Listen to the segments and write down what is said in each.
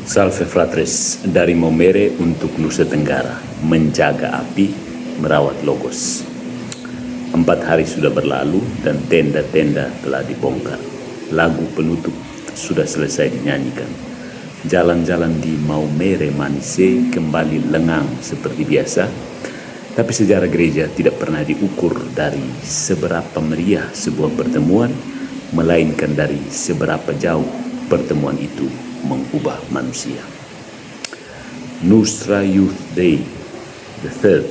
Salve Fratres, dari Maumere untuk Nusa Tenggara, menjaga api, merawat Logos. 4 hari sudah berlalu dan tenda-tenda telah dibongkar. Lagu penutup sudah selesai dinyanyikan. Jalan-jalan di Maumere Manise kembali lengang seperti biasa, tapi sejarah gereja tidak pernah diukur dari seberapa meriah sebuah pertemuan, melainkan dari seberapa jauh pertemuan itu mengubah manusia. Nusra Youth Day, the third,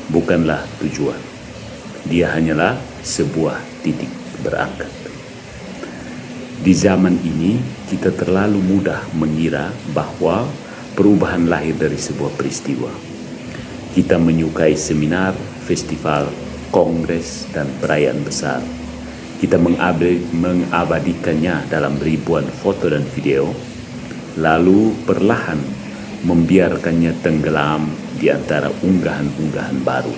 bukanlah tujuan. Dia hanyalah sebuah titik berangkat. Di zaman ini, kita terlalu mudah mengira bahwa perubahan lahir dari sebuah peristiwa. Kita menyukai seminar, festival, kongres, dan perayaan besar. Kita mengabadikannya dalam ribuan foto dan video, lalu perlahan membiarkannya tenggelam di antara unggahan-unggahan baru.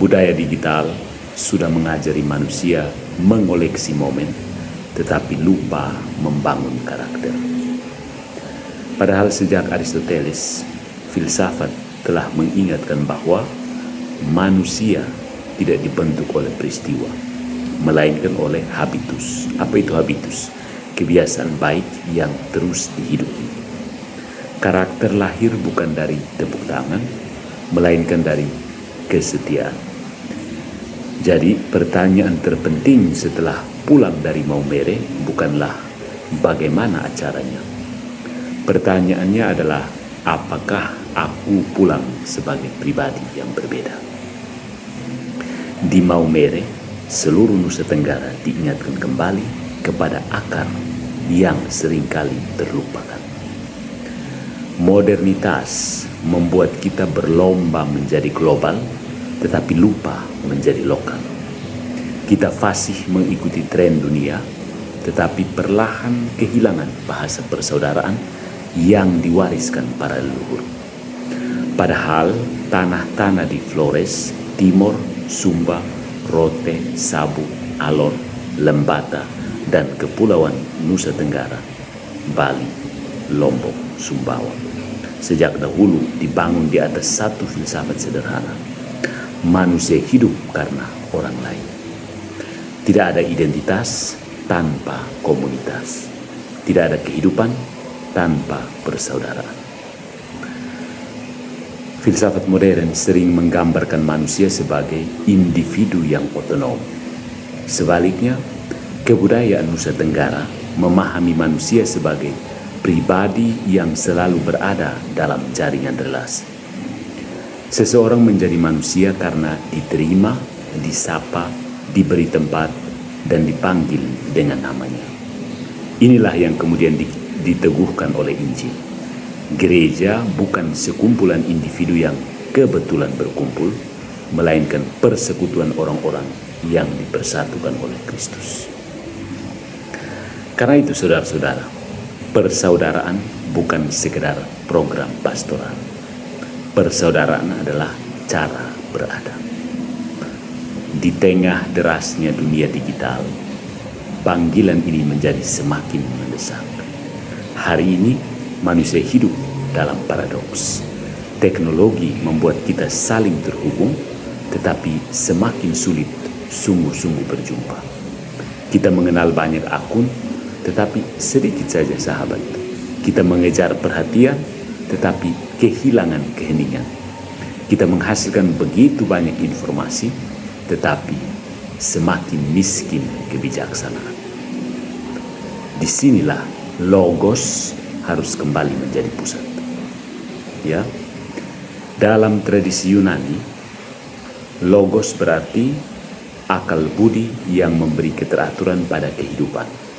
Budaya digital sudah mengajari manusia mengoleksi momen, tetapi lupa membangun karakter. Padahal sejak Aristoteles, filsafat telah mengingatkan bahwa manusia tidak dibentuk oleh peristiwa, melainkan oleh habitus. Apa itu habitus? Kebiasaan baik yang terus dihidupi. Karakter lahir bukan dari tepuk tangan, melainkan dari kesetiaan. Jadi pertanyaan terpenting setelah pulang dari Maumere bukanlah bagaimana acaranya. Pertanyaannya adalah, apakah aku pulang sebagai pribadi yang berbeda? Di Maumere, seluruh Nusa Tenggara diingatkan kembali kepada akar yang seringkali terlupakan. Modernitas membuat kita berlomba menjadi global, tetapi lupa menjadi lokal. Kita fasih mengikuti tren dunia, tetapi perlahan kehilangan bahasa persaudaraan yang diwariskan para leluhur. Padahal tanah-tanah di Flores, Timor, Sumba, Rote, Sabu, Alor, Lembata, dan Kepulauan Nusa Tenggara, Bali, Lombok, Sumbawa, sejak dahulu dibangun di atas satu filsafat sederhana. Manusia hidup karena orang lain. Tidak ada identitas tanpa komunitas. Tidak ada kehidupan tanpa persaudaraan. Filsafat modern sering menggambarkan manusia sebagai individu yang otonom. Sebaliknya, kebudayaan Nusa Tenggara memahami manusia sebagai pribadi yang selalu berada dalam jaringan relasi. Seseorang menjadi manusia karena diterima, disapa, diberi tempat, dan dipanggil dengan namanya. Inilah yang kemudian diteguhkan oleh Injil. Gereja bukan sekumpulan individu yang kebetulan berkumpul, melainkan persekutuan orang-orang yang dipersatukan oleh Kristus. Karena itu, saudara-saudara, persaudaraan bukan sekedar program pastoral. Persaudaraan adalah cara berada. Di tengah derasnya dunia digital, panggilan ini menjadi semakin mendesak. Hari ini, manusia hidup dalam paradoks. Teknologi membuat kita saling terhubung, tetapi semakin sulit sungguh-sungguh berjumpa. Kita mengenal banyak akun, tetapi sedikit saja sahabat. Kita mengejar perhatian, tetapi kehilangan keheningan. Kita menghasilkan begitu banyak informasi, tetapi semakin miskin kebijaksanaan. Disinilah Logos harus kembali menjadi pusat. Ya, dalam tradisi Yunani, Logos berarti akal budi yang memberi keteraturan pada kehidupan.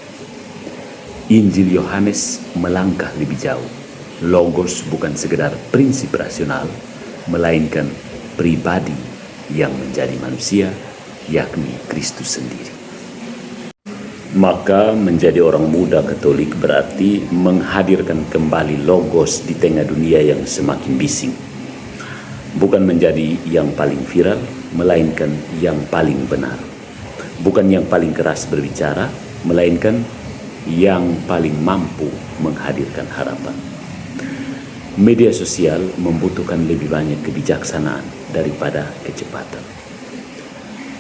Injil Yohanes melangkah lebih jauh. Logos bukan sekedar prinsip rasional, melainkan pribadi yang menjadi manusia, yakni Kristus sendiri. Maka menjadi orang muda Katolik berarti menghadirkan kembali Logos di tengah dunia yang semakin bising. Bukan menjadi yang paling viral, melainkan yang paling benar. Bukan yang paling keras berbicara, melainkan yang paling mampu menghadirkan harapan. Media sosial membutuhkan lebih banyak kebijaksanaan daripada kecepatan.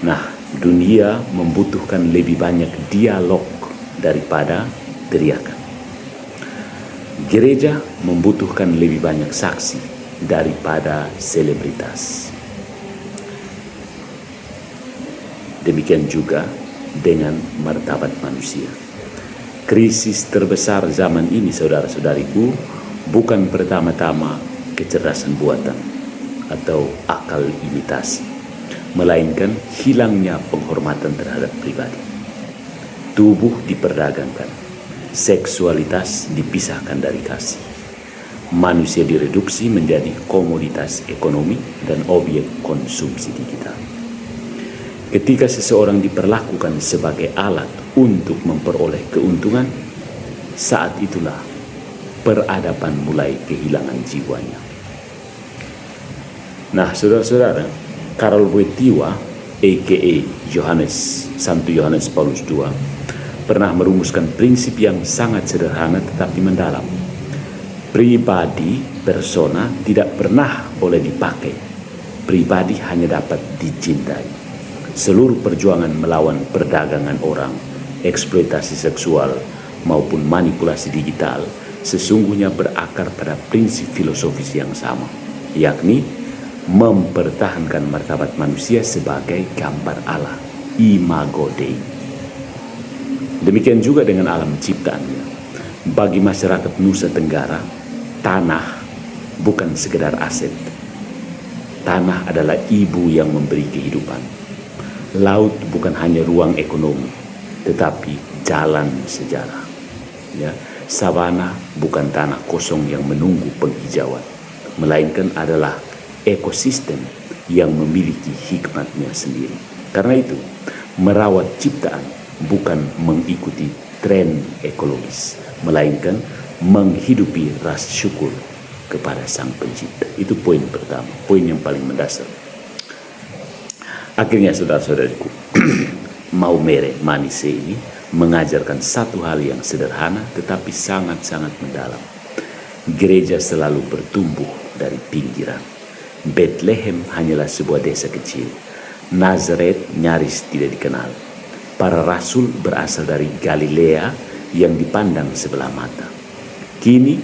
Nah, dunia membutuhkan lebih banyak dialog daripada teriakan. Gereja membutuhkan lebih banyak saksi daripada selebritas. Demikian juga dengan martabat manusia. Krisis terbesar zaman ini, saudara-saudariku, bukan pertama-tama kecerdasan buatan atau akal imitasi, melainkan hilangnya penghormatan terhadap pribadi. Tubuh diperdagangkan, seksualitas dipisahkan dari kasih. Manusia direduksi menjadi komoditas ekonomi dan objek konsumsi digital. Ketika seseorang diperlakukan sebagai alat untuk memperoleh keuntungan, saat itulah peradaban mulai kehilangan jiwanya. Nah, saudara-saudara, Karol Wojtyła, a.k.a. Santo Yohanes Paulus II, pernah merumuskan prinsip yang sangat sederhana tetapi mendalam. Pribadi, persona, tidak pernah boleh dipakai. Pribadi hanya dapat dicintai. Seluruh perjuangan melawan perdagangan orang, eksploitasi seksual, maupun manipulasi digital sesungguhnya berakar pada prinsip filosofis yang sama, yakni mempertahankan martabat manusia sebagai gambar Allah, imago Dei. Demikian juga dengan alam ciptaannya. Bagi masyarakat Nusa Tenggara, tanah bukan sekedar aset. Tanah adalah ibu yang memberi kehidupan. Laut bukan hanya ruang ekonomi, tetapi jalan sejarah. Ya, sabana bukan tanah kosong yang menunggu penghijauan, melainkan adalah ekosistem yang memiliki hikmatnya sendiri. Karena itu, merawat ciptaan bukan mengikuti tren ekologis, melainkan menghidupi rasa syukur kepada Sang Pencipta. Itu poin pertama, poin yang paling mendasar. Akhirnya, saudara-saudariku, Maumere Manise ini mengajarkan satu hal yang sederhana tetapi sangat-sangat mendalam. Gereja selalu bertumbuh dari pinggiran. Bethlehem hanyalah sebuah desa kecil. Nazaret nyaris tidak dikenal. Para rasul berasal dari Galilea yang dipandang sebelah mata. Kini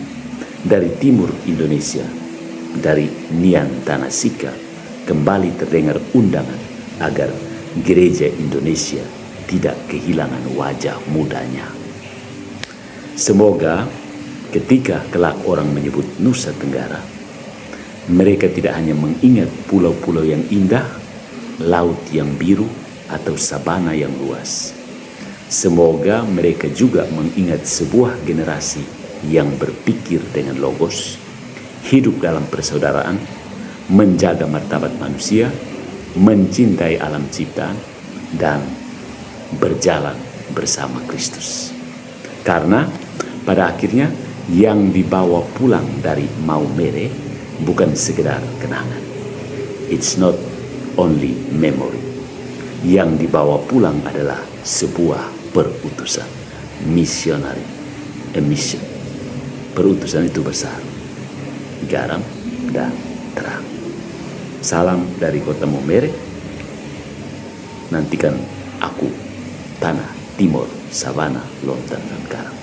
dari timur Indonesia, dari Nian Tanah Sika, kembali terdengar undangan agar gereja Indonesia tidak kehilangan wajah mudanya. Semoga ketika kelak orang menyebut Nusa Tenggara, mereka tidak hanya mengingat pulau-pulau yang indah, laut yang biru, atau sabana yang luas. Semoga mereka juga mengingat sebuah generasi yang berpikir dengan logos, hidup dalam persaudaraan, menjaga martabat manusia, mencintai alam ciptaan, dan berjalan bersama Kristus. Karena pada akhirnya yang dibawa pulang dari Maumere bukan sekedar kenangan. It's not only memory. Yang dibawa pulang adalah sebuah perutusan, missionary, a mission. Perutusan itu besar, garam dan terang. Salam dari kota Maumere. Nantikan aku, tanah timur, sabana, lontar dan garam.